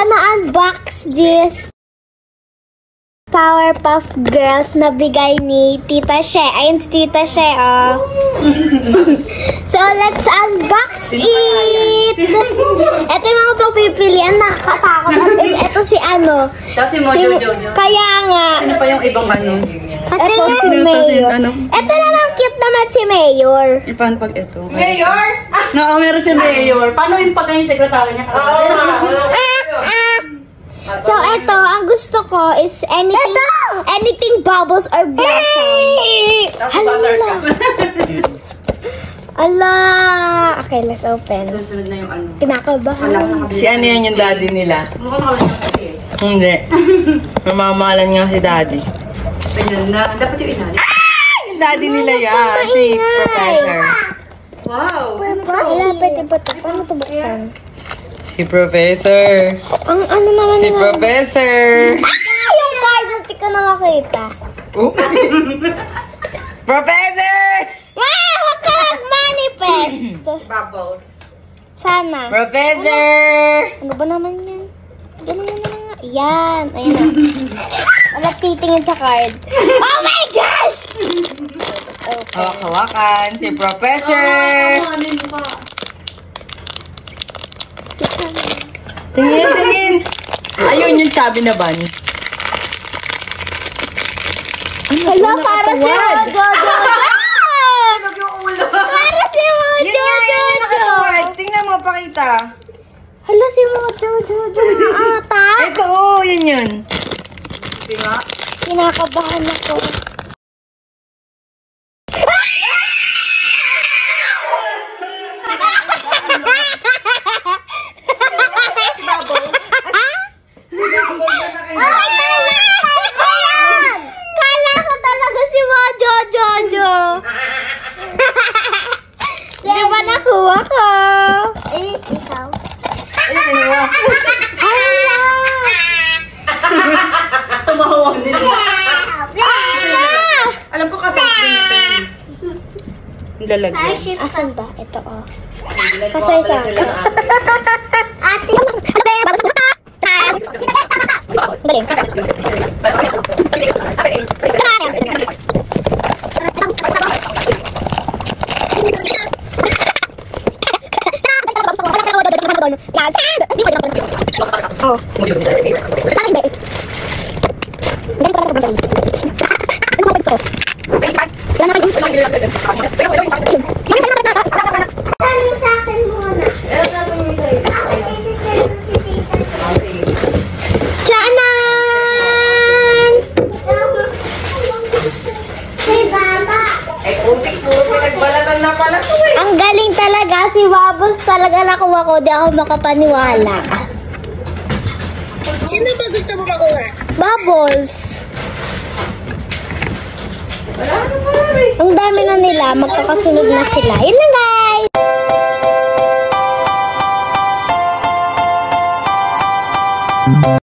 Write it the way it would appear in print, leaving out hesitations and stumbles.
gonna unbox this Powerpuff Girls na bigay ni Tita She. Ayun si Tita She, oh. So, let's unbox it! Ito yung mga pagpipilian. Nakakatakot. Ito si ano. Kasi mo, Jojo. Kaya nga. Ano pa yung ibang ano? Ito si Mayor. Ito naman, cute naman si Mayor. Paano pag ito? Mayor? No, meron si Mayor. Paano yung pag yung sekretary niya? So, ito, ang gusto ko is anything bubbles or blossom. Hala! Ala! Okay, let's open. Susunod na yung ano. Kinakabahan. Si ano yan yung daddy nila? Mukhang nakawala na kasi eh. Hindi. Mamamalan nga si daddy. Ganyan na. Dapat yung inalit. Yung daddy nila yan. Si Professor. Wow! Pwede ba ito? Paano ito buksan? Si Professor. Ang ano naman Si yun? Professor. Yung card hindi ko na makita. Oh. Professor! Huwag ka mag-manifest. Bubbles. Sana. Professor! Ano ba naman yan? Ganun na nga. Yan. Ayan na. Wala titingin sa card. Oh my gosh! Okay. Hawak-hawakan. Si Professor. Ano yung mukha? Tingin, tingin. Ayun yung chubby na ban. Hala, para si Mojo. Para si Mojo. Tingnan mo, pakita. Hala, si Mojo. Ata. Ito, oh, yun yun. Kinakabahan ako. Kala ko talaga si Mojo Jojo. Di ba nakuha ko? Is ikaw? Tumahawa nila. Alam ko kasi lalagyan. Asan ba? Ito, oh. Kasi sa ate. Ang galing talaga si Bubbles talaga nakuha ko, di ako makapaniwala. Sino ba gusto mo makuha? Bubbles. Ang dami na nila, magkakasunod na sila. Yun lang guys!